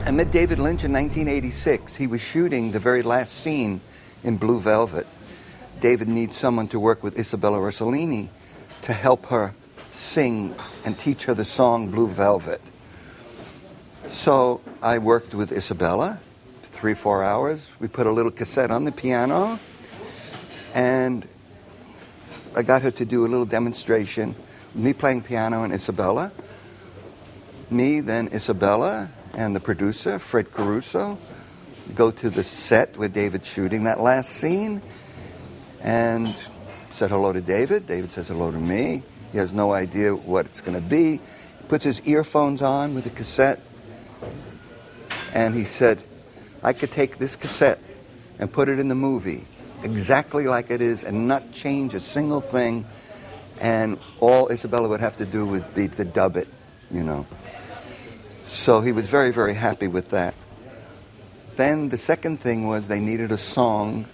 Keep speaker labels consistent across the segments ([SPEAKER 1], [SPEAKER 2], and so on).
[SPEAKER 1] I met David Lynch in 1986. He was shooting the very last scene in Blue Velvet. David needs someone to work with Isabella Rossellini to help her sing and teach her the song Blue Velvet. So I worked with Isabella 3-4 hours. We put a little cassette on the piano, and I got her to do a little demonstration. Me playing piano and Isabella. Me, then Isabella, and the producer, Fred Caruso, go to the set where David's shooting that last scene, and said hello to David. David says hello to me. He has no idea what it's going to be. He puts his earphones on with the cassette, and he said, I could take this cassette and put it in the movie exactly like it is and not change a single thing, and all Isabella would have to do would be to dub it, you know. So he was very, very happy with that. Then the second thing was they needed a song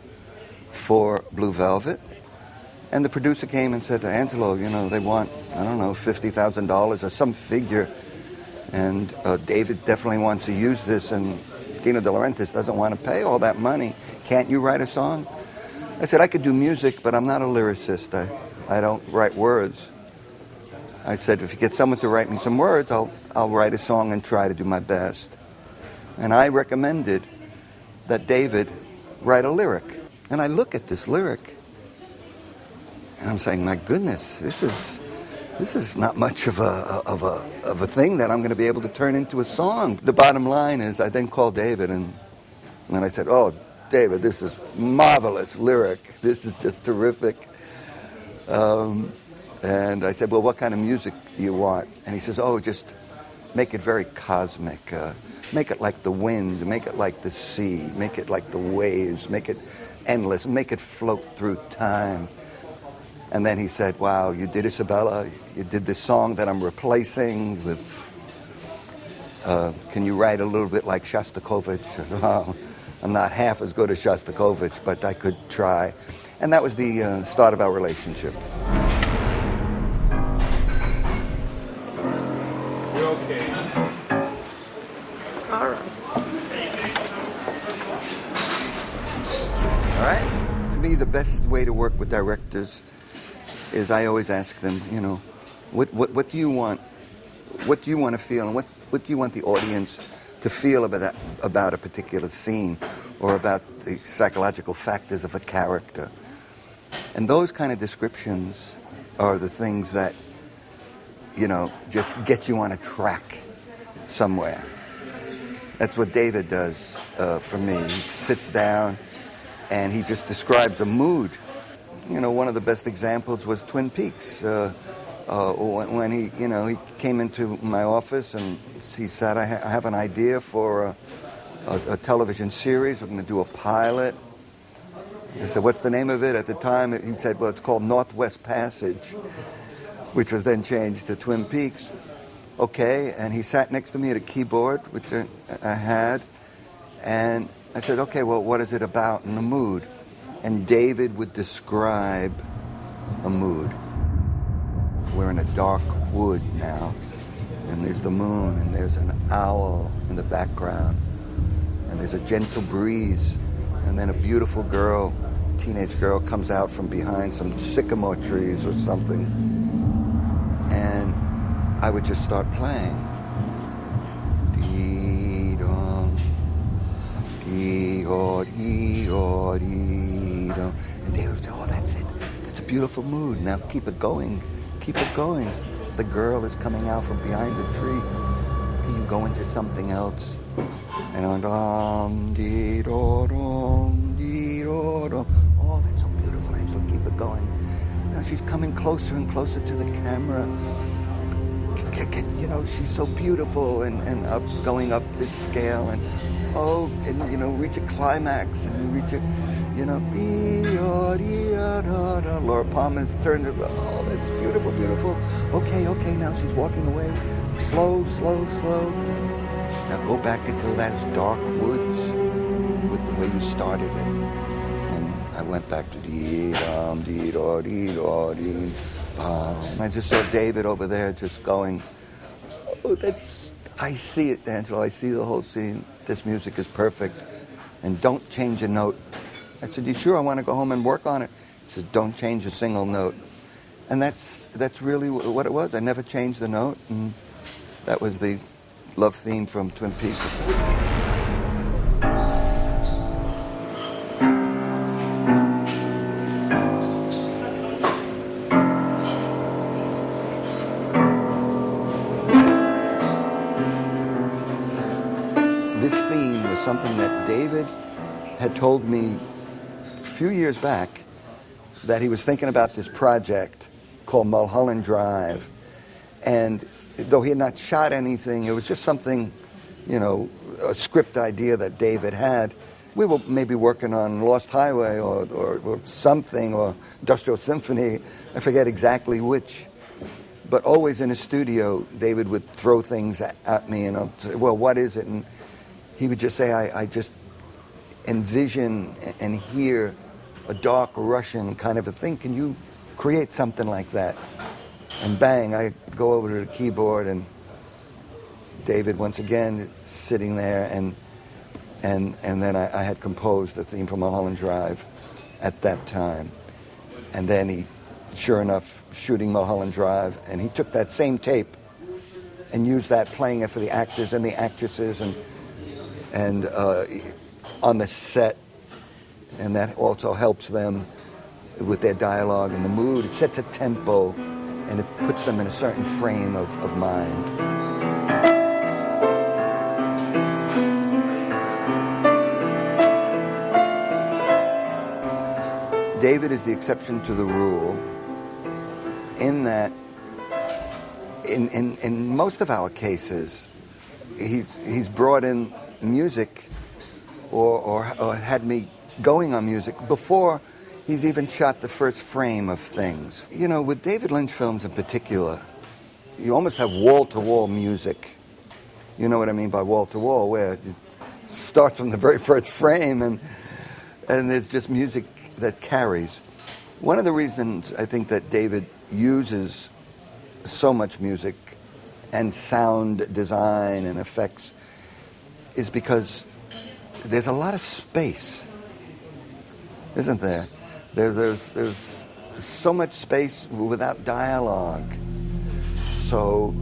[SPEAKER 1] for Blue Velvet. And the producer came and said, Angelo, you know, they want, I don't know, $50,000 or some figure. And David definitely wants to use this, and Dino De Laurentiis doesn't want to pay all that money. Can't you write a song? I said, I could do music, but I'm not a lyricist. I don't write words. I said, if you get someone to write me some words, I'll write a song and try to do my best. And I recommended that David write a lyric. And I look at this lyric, and I'm saying, my goodness, this is not much of a thing that I'm going to be able to turn into a song. The bottom line is, I then called David, and I said, oh, David, this is marvelous lyric. This is just terrific. And I said, well, what kind of music do you want? And he says, oh, just make it very cosmic. Make it like the wind. Make it like the sea. Make it like the waves. Make it endless. Make it float through time. And then he said, wow, you did Isabella. You did this song that I'm replacing with, can you write a little bit like Shostakovich? I said, oh, I'm not half as good as Shostakovich, but I could try. And that was the start of our relationship.
[SPEAKER 2] Okay.
[SPEAKER 3] All right.
[SPEAKER 1] All right? To me, the best way to work with directors is I always ask them, you know, what do you want? What do you want to feel? And what do you want the audience to feel about a particular scene or about the psychological factors of a character? And those kind of descriptions are the things that, you know, just get you on a track somewhere. That's what David does for me. He sits down and he just describes a mood. You know, one of the best examples was Twin Peaks. When he came into my office and he said, I have an idea for a television series. We're going to do a pilot. I said, what's the name of it? At the time, he said, well, it's called Northwest Passage, which was then changed to Twin Peaks. Okay, and he sat next to me at a keyboard, which I had, and I said, okay, well, what is it about in the mood? And David would describe a mood. We're in a dark wood now, and there's the moon, and there's an owl in the background, and there's a gentle breeze, and then a beautiful girl, teenage girl, comes out from behind some sycamore trees or something, and I would just start playing. Dee-dum, dee-oh, dee-oh, dee-dum. And David would say, oh, that's it. That's a beautiful mood. Now keep it going. Keep it going. The girl is coming out from behind the tree. Can you go into something else? And I went, dee-do-dum, dee-do-dum. Oh, that's so beautiful, Angelo. Keep it going. Now she's coming closer and closer to the camera. You know, she's so beautiful and up, going up this scale and reach a climax and reach a, Laura Palmer's turned it, oh, that's beautiful, beautiful. Okay, now she's walking away. Slow. Now go back into those dark woods with the way you started it. And I went back to dee-dum, dee-do, dee-do, dee. I just saw David over there just going, oh, that's I see it, Angelo. I see the whole scene. This music is perfect. And don't change a note. I said, you sure? I want to go home and work on it. He said, don't change a single note. And that's really what it was. I never changed the note. And that was the love theme from Twin Peaks. This theme was something that David had told me a few years back, that he was thinking about this project called Mullholland Drive. And though he had not shot anything, it was just something, a script idea that David had. We were maybe working on Lost Highway or something, or Industrial Symphony. I forget exactly which. But always in his studio, David would throw things at me and I'd say, well, what is it? And he would just say, I just envision and hear a dark Russian kind of a thing. Can you create something like that? And bang, I go over to the keyboard and David once again sitting there, and then I had composed the theme for Mullholland Drive at that time. And then he, sure enough, shooting Mullholland Drive, and he took that same tape and used that, playing it for the actors and the actresses and on the set, and that also helps them with their dialogue and the mood. It sets a tempo, and it puts them in a certain frame of mind. David is the exception to the rule in that in most of our cases, he's brought in music or had me going on music before he's even shot the first frame of things. With David Lynch films in particular, you almost have wall-to-wall music. You know what I mean by wall-to-wall, where you start from the very first frame and there's just music that carries. One of the reasons I think that David uses so much music and sound design and effects is because there's a lot of space, isn't there? There's so much space without dialogue. So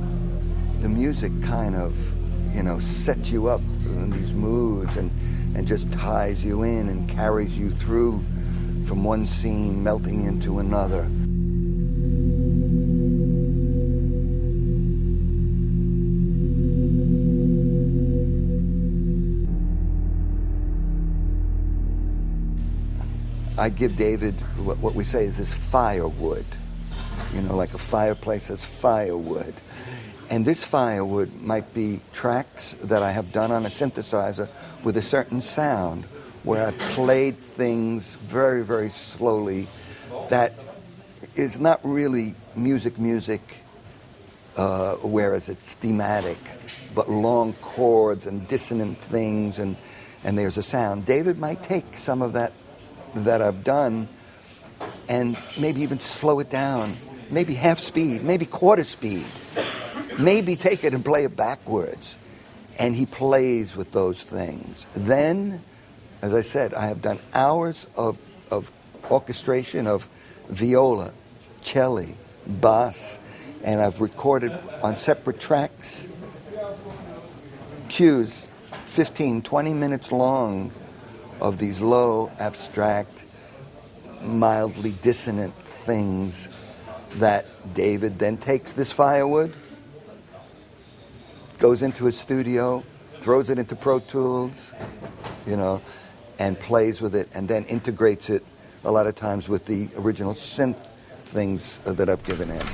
[SPEAKER 1] the music kind of, sets you up in these moods and just ties you in and carries you through from one scene melting into another. I give David what we say is this firewood, like a fireplace has firewood. And this firewood might be tracks that I have done on a synthesizer with a certain sound, where I've played things very, very slowly that is not really music, whereas it's thematic, but long chords and dissonant things, and there's a sound. David might take some of that I've done and maybe even slow it down, maybe half speed, maybe quarter speed, maybe take it and play it backwards. And he plays with those things. Then, as I said, I have done hours of orchestration of viola, cello, bass, and I've recorded on separate tracks cues 15, 20 minutes long of these low, abstract, mildly dissonant things that David then takes this firewood, goes into his studio, throws it into Pro Tools, and plays with it, and then integrates it a lot of times with the original synth things that I've given him.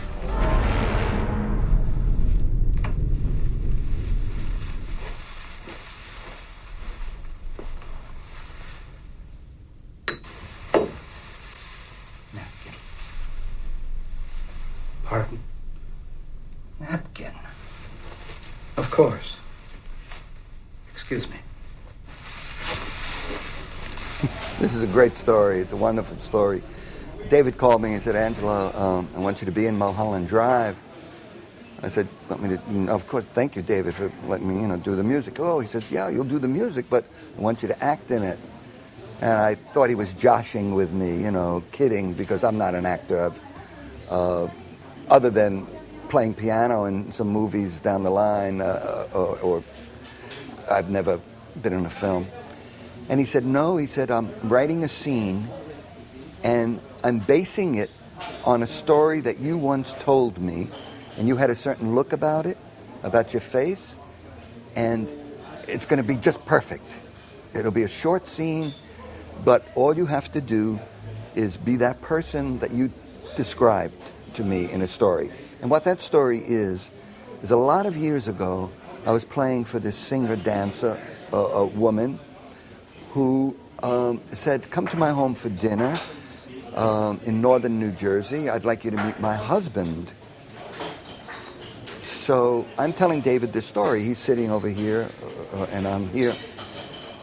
[SPEAKER 2] Pardon?
[SPEAKER 1] Napkin.
[SPEAKER 2] Of course. Excuse me.
[SPEAKER 1] This is a great story. It's a wonderful story. David called me and said, Angelo, I want you to be in Mullholland Drive. I said, "Want me to?" Of course, thank you, David, for letting me, do the music. Oh, he says, "Yeah, you'll do the music, but I want you to act in it." And I thought he was joshing with me, kidding, because I'm not an actor. Other than playing piano in some movies down the line, or I've never been in a film. And he said, "No," he said, "I'm writing a scene, and I'm basing it on a story that you once told me, and you had a certain look about it, about your face, and it's going to be just perfect. It'll be a short scene, but all you have to do is be that person that you described to me in a story." And what that story is a lot of years ago, I was playing for this singer-dancer, a woman, who said, "Come to my home for dinner in northern New Jersey. I'd like you to meet my husband." So I'm telling David this story. He's sitting over here, and I'm here.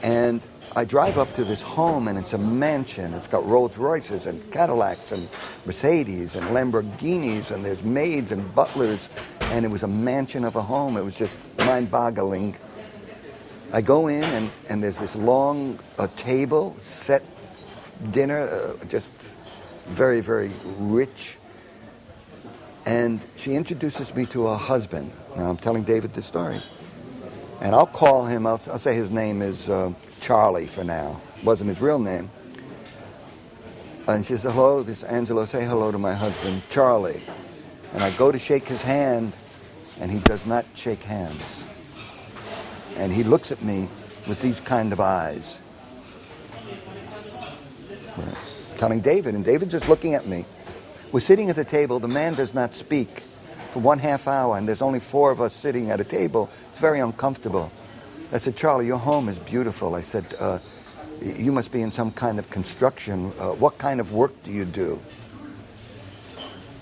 [SPEAKER 1] And I drive up to this home, and it's a mansion. It's got Rolls Royces and Cadillacs and Mercedes and Lamborghinis, and there's maids and butlers, and it was a mansion of a home. It was just mind-boggling. I go in, and there's this long table, set dinner, just very, very rich. And she introduces me to her husband. Now, I'm telling David this story. And I'll call him, I'll say his name is Charlie for now. Wasn't his real name. And she says, "Hello, this is Angelo. Say hello to my husband, Charlie." And I go to shake his hand, and he does not shake hands. And he looks at me with these kind of eyes. Telling David, and David's just looking at me. We're sitting at the table. The man does not speak for 1/2 hour, and there's only 4 of us sitting at a table. It's very uncomfortable. I said, "Charlie, your home is beautiful." I said, "You must be in some kind of construction. What kind of work do you do?"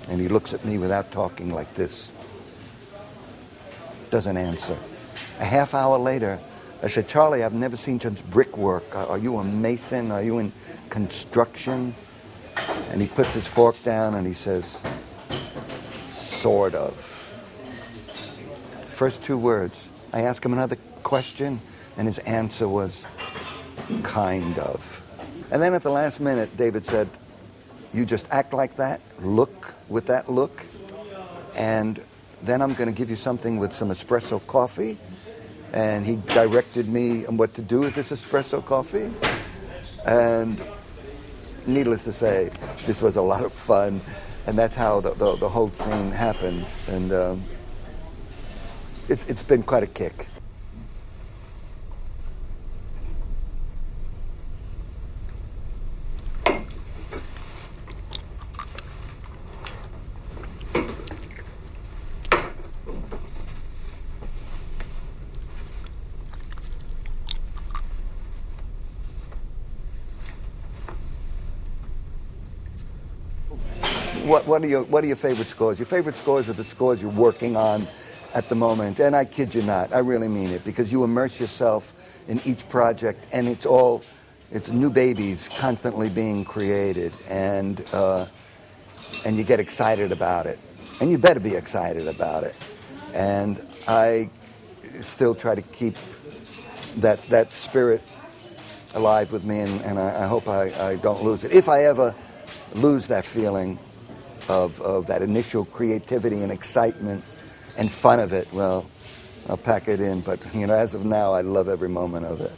[SPEAKER 1] And he looks at me without talking like this. Doesn't answer. A half hour later, I said, "Charlie, I've never seen such brickwork. Are you a mason? Are you in construction?" And he puts his fork down and he says, "Sort of." First 2 words. I asked him another question, and his answer was, "Kind of." And then at the last minute, David said, "You just act like that, look with that look, and then I'm going to give you something with some espresso coffee." And he directed me on what to do with this espresso coffee. And needless to say, this was a lot of fun. And that's how the whole scene happened. And it's been quite a kick. What are your favorite scores? Your favorite scores are the scores you're working on at the moment. And I kid you not, I really mean it, because you immerse yourself in each project, and it's new babies constantly being created, and you get excited about it. And you better be excited about it. And I still try to keep that spirit alive with me, and I hope I don't lose it. If I ever lose that feeling of that initial creativity and excitement and fun of it, well, I'll pack it in. But, as of now, I love every moment of it.